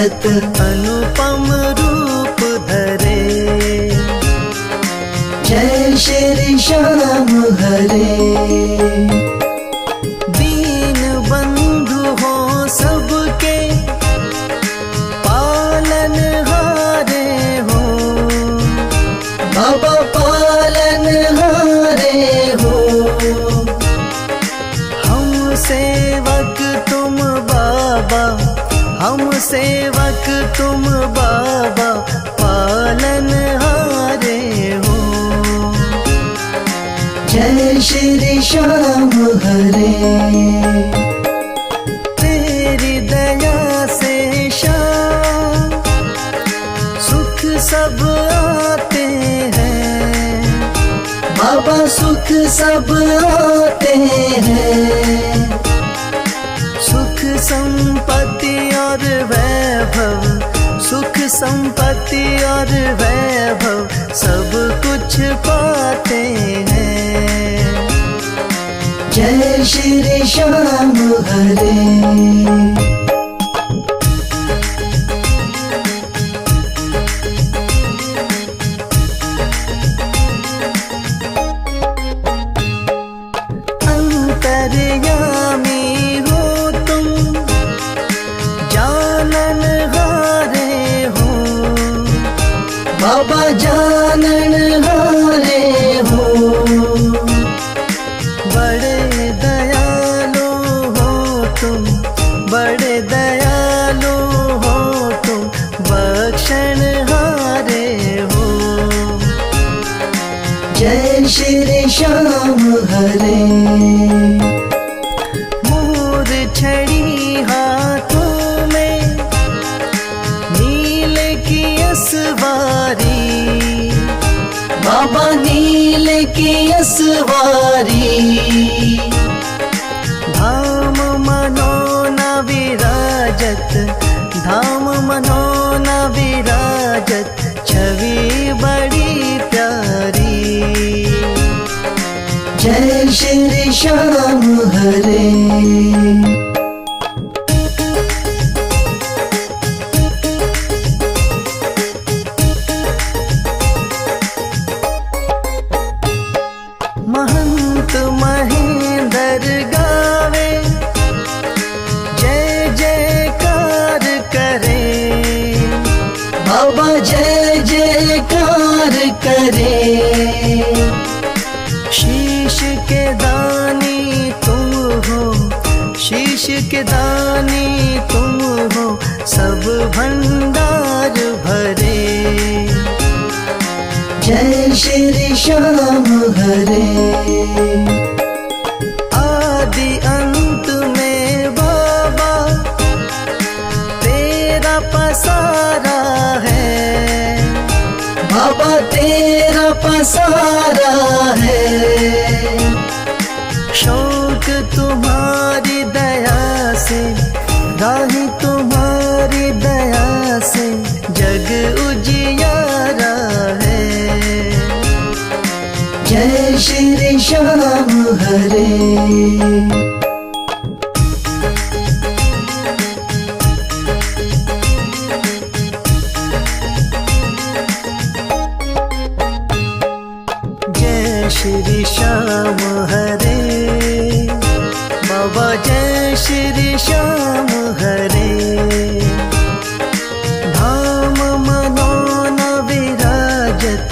विराजत अनुपम रूप धरे। जय श्री श्याम हरे। दीन बंधु हो सबके पालन हारे हो। बाबा पालन हारे हो। हम सेवक तुम बाबा, हम सेवक तुम बाबा पालन हारे हो। जय श्री श्याम हरे। तेरी दया से श्याम सुख सब आते हैं। बाबा सुख सब आते हैं। सुख संपत्ति और वैभव, सुख संपत्ति और वैभव सब कुछ पाते हैं। जय श्री श्याम हरे। अंतर्यामी हो तुम, जानन हारे हो। बाबा जानन हारे हो। बड़े दयालु हो तुम, बड़े दयालु हो तुम, बख्शन हारे हो। जय श्री श्याम हरे। मोर छड़ी हाथों में, नील की असवारी। बाबा नील की असवारी। धाम मनोना विराजत, धाम मनोना विराजत, छवि बड़ी प्यारी। जय श्री श्याम हरे। महंत महेंद्र गावे, जय जयकार करे। बाबा जय जयकार करे। शीश के दानी तुम हो, शीश के दानी तुम हो, सब भंडार भरे। जय श्री श्याम हरे। आदि अंत में बाबा तेरा पसारा है। बाबा तेरा पसारा है। शौक तुम्हारी दया से, राही तुम्हारी दया से जग उजियारा है। जय श्री श्याम हरे। जय श्री श्याम हरे। बाबा जय श्री श्याम हरे। धाम मनोना विराजत,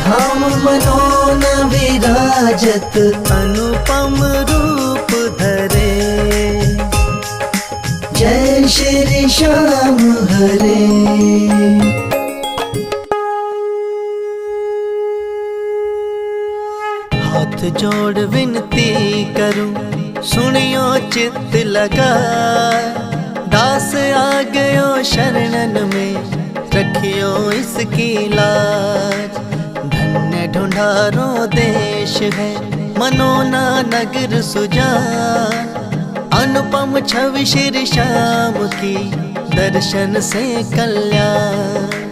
धाम मनोना विराजत, अनुपम रूप धरे। जय श्री श्याम हरे। हाथ जोड़ विनती करूं, सुनियो चित्त लगा। दास आ गयो शरणन में, रखियो इसकी लाज। धन्य ढूंढारो देश है, मनोना नगर सुजान। अनुपम छवि श्री श्याम की, दर्शन से कल्याण।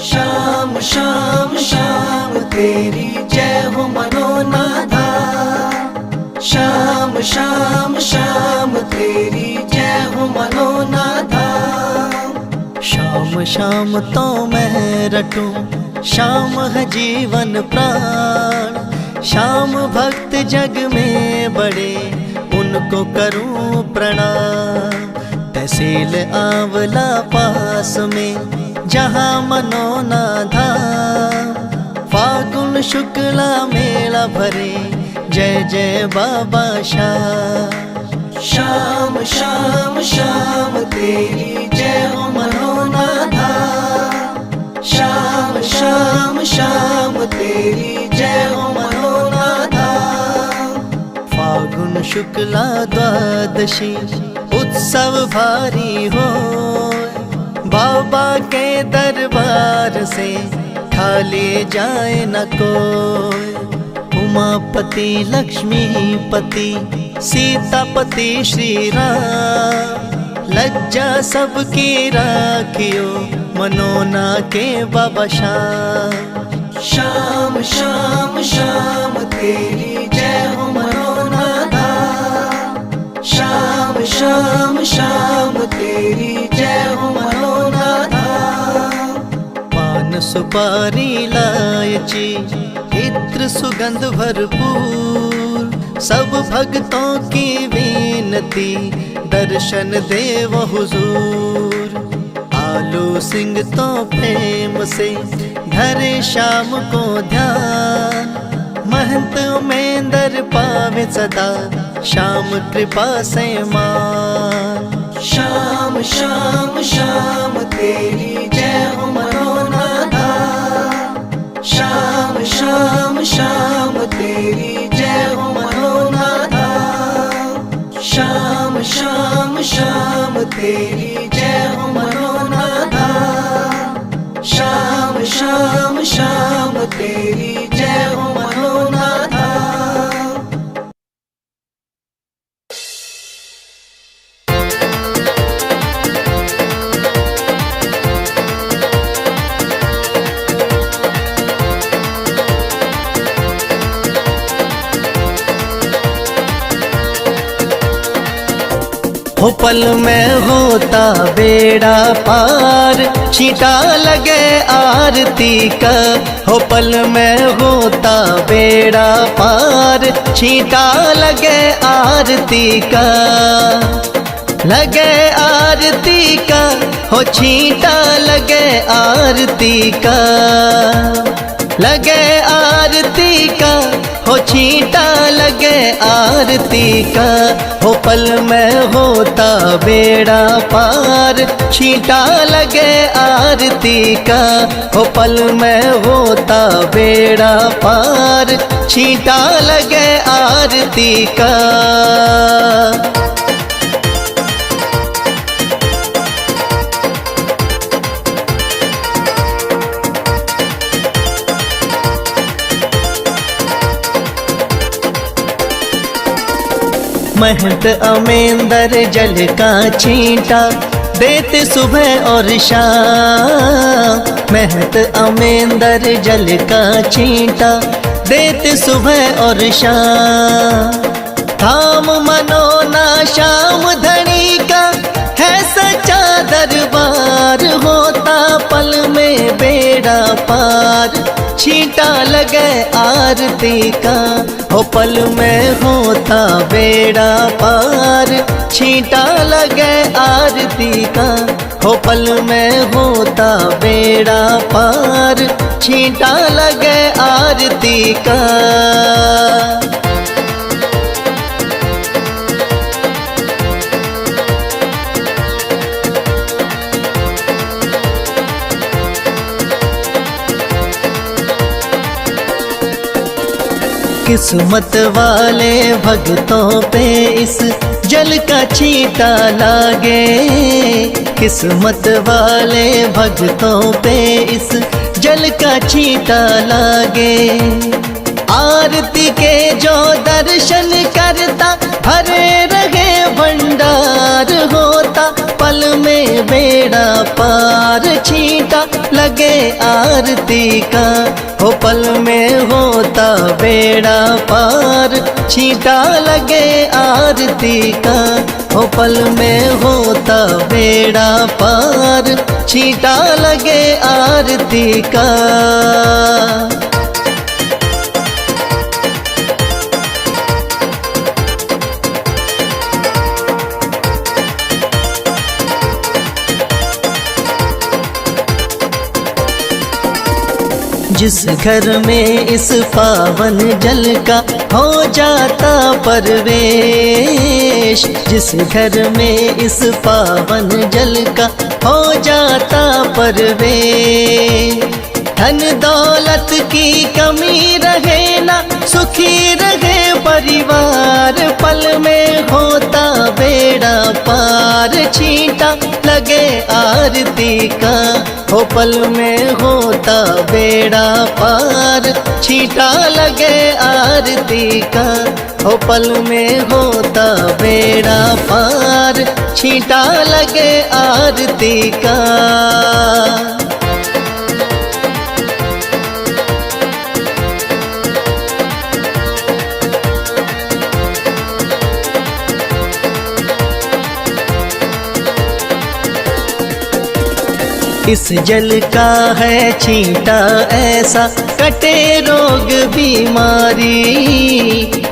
श्याम श्याम श्याम तेरी जय हो मनोना धाम। श्याम श्याम श्याम तेरी जय हो मनोना धाम। शाम शाम तो मैं रटूं, शाम है जीवन प्राण। शाम भक्त जग में बड़े, उनको करूं प्रणाम। तहसील आंवला पास में, जहाँ मनोना धाम। फागुन शुक्ला मेला भरे, जय जय बाबा शाम। श्याम श्याम श्याम तेरी जय हो मनोना धाम। श्याम श्याम श्याम तेरी जय हो मनोना धाम। फागुन शुक्ला द्वादशी, उत्सव भारी हो। बाबा के दरबार से खाली जाए न कोई। उमापति लक्ष्मीपति सीतापति श्री राम। लज्जा सबकी राखियो, मनोना के बाबा शाम। श्याम श्याम श्याम तेरी जय हो मनोना धाम। श्याम श्याम श्याम तेरी जय हो मनोना धाम। पान सुपारी लायची, इत्र सुगंध भरपूर। सब भक्तों की विनती, दर्शन देव हुजूर। आलू सिंह तो प्रेम से धरे शाम को ध्यान। महंत उमेंदर पावे सदा, शाम कृपा से मान। श्याम श्याम श्याम तेरी जय हो मनोना धाम। श्याम श्याम श्याम तेरी जय हो मनोना धाम। श्याम श्याम श्याम तेरी जय हो मनोना धाम। श्याम श्याम श्याम तेरी जय हो मनोना धाम। हो पल में होता बेड़ा पार, छींटा लगे आरती का। हो पल में होता बेड़ा पार, छींटा लगे आरती का। लगे आरती का, हो छींटा लगे आरती का। लगे आरती का, हो छींटा लगे आरती का। हो पल में होता बेड़ा पार, छींटा लगे आरती का। हो पल में होता बेड़ा पार, छींटा लगे आरती का। महंत अमेंदर जल का छींटा, देते सुबह और शाम। महंत अमेंदर जल का छींटा, देते सुबह और शाम। धाम मनोना श्याम धनी का, है सच्चा दरबार। होता पल में बेड़ा पार, छींटा लगे आरती का। हो पल में होता बेड़ा पार, छींटा लगे आरती का। हो पल में होता बेड़ा पार, छींटा लगे आरती का। किस्मत वाले भक्तों पे इस जल का छींटा लागे। किस्मत वाले भक्तों पे इस जल का छींटा लागे। आरती के जो दर्शन करता, भरे रहे भंडार। होता पल में बेड़ा पार, छींटा लगे आरती का। हो पल में होता बेड़ा पार, छींटा लगे आरती का। हो पल में होता बेड़ा पार, छींटा लगे आरती का। जिस घर में इस पावन जल का हो जाता परवेश, जिस घर में इस पावन जल का हो जाता परवेश, धन दौलत की कमी रहे ना, सुखी रहे परिवार, पल में होता बेड़ा पार, छींटा लगे आरती का। हो पल में होता बेड़ा पार, छींटा लगे आरती का। हो पल में होता बेड़ा पार, छींटा लगे आरती का। इस जल का है छींटा ऐसा, कटे रोग बीमारी।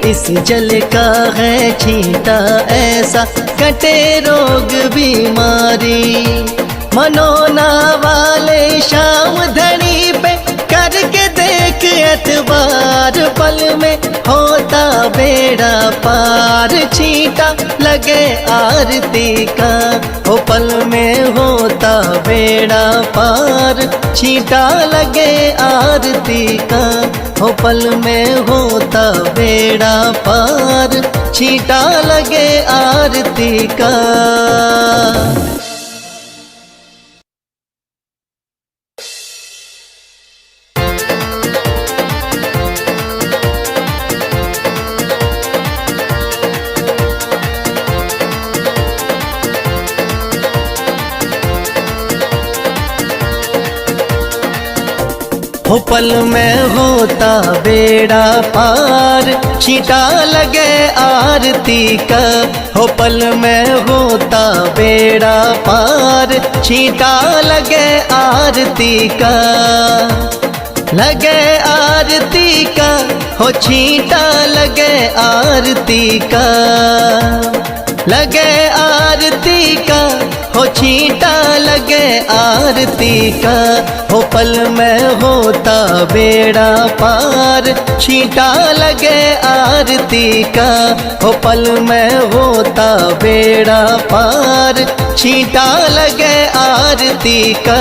इस जल का है छींटा ऐसा, कटे रोग बीमारी। मनोना वाले शाम धनी पे करके देख एतबार, पल में होता बेड़ा पार, छींटा लगे आरती का। हो पल में होता बेड़ा पार, छींटा लगे आरती का। हो पल में होता बेड़ा पार, छींटा लगे आरती का। हो पल में होता बेड़ा पार, छींटा लगे आरती का। हो पल में होता बेड़ा पार, छींटा लगे आरती का। लगे आरती का, हो छींटा लगे आरती का। लगे आरती का, हो छींटा लगे आरती का। हो पल में होता बेड़ा पार, छींटा लगे आरती का। हो पल में होता बेड़ा पार, छींटा लगे आरती का।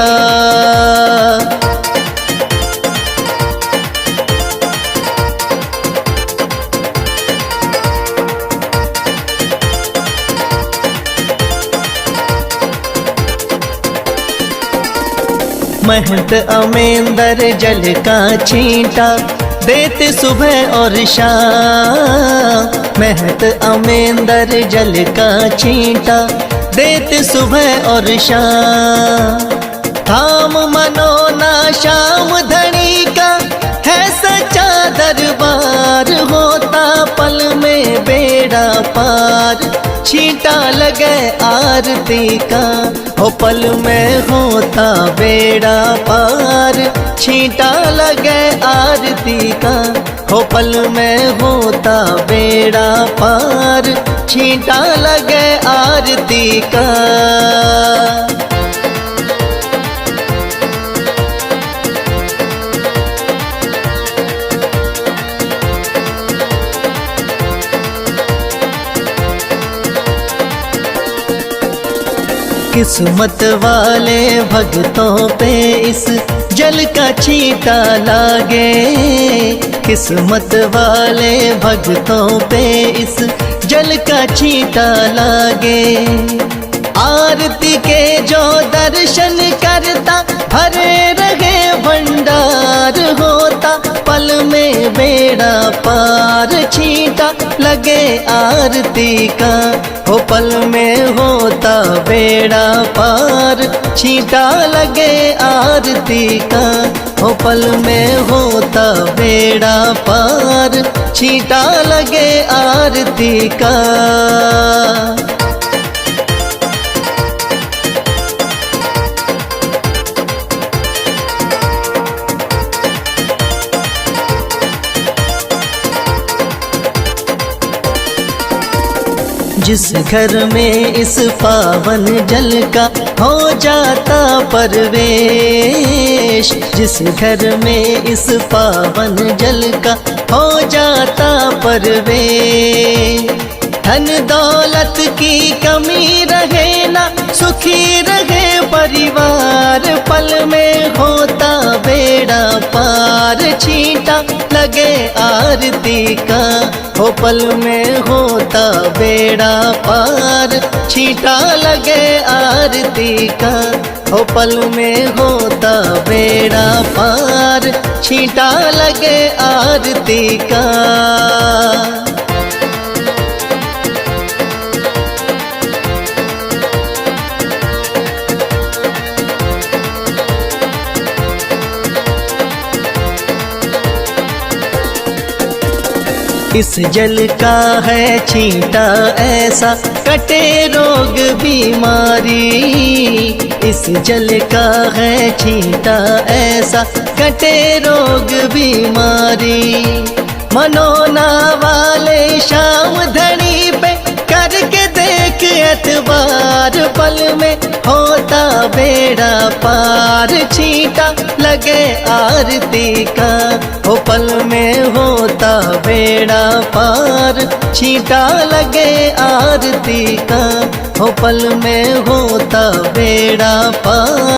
महंत अमेंदर जल का छींटा देते सुबह और शाम। महंत अमेंदर जल का छींटा देते सुबह और शाम। धाम मनोना श्याम धनी का है सच्चा दरबार, होता पल में बेड़ा पार, छींटा लगे आरती का। हो पल में होता बेड़ा पार, छींटा लगे आरती का। हो पल में होता बेड़ा पार, छींटा लगे आरती का। किस्मत वाले भक्तों पे इस जल का छींटा लागे। किस्मत वाले भक्तों पे इस जल का छींटा लागे। आरती के जो दर्शन करता भरे रहे भंडार, होता पल में बेड़ा पार, छींटा लगे आरती का। हो पल में होता बेड़ा पार, छींटा लगे आरती का। हो पल में होता बेड़ा पार, छींटा लगे आरती का। जिस घर में इस पावन जल का हो जाता परवेश, जिस घर में इस पावन जल का हो जाता परवेश, धन दौलत की कमी रहे ना, सुखी रहे परिवार, पल में होता बेड़ा पार, छींटा लगे आरती का, हो पल में होता बेड़ा पार, छींटा लगे आरती का, हो पल में होता बेड़ा पार, छींटा लगे आरती का। इस जल का है छींटा ऐसा, कटे रोग बीमारी, इस जल का है छींटा ऐसा, कटे रोग बीमारी, मनोना वाले शाम धनी पे करके देख एतबार, पल में होता बेड़ा पार, छींटा लगे आरती का, हो पल में होता बेड़ा पार, छींटा लगे आरती का, हो पल में होता बेड़ा पार।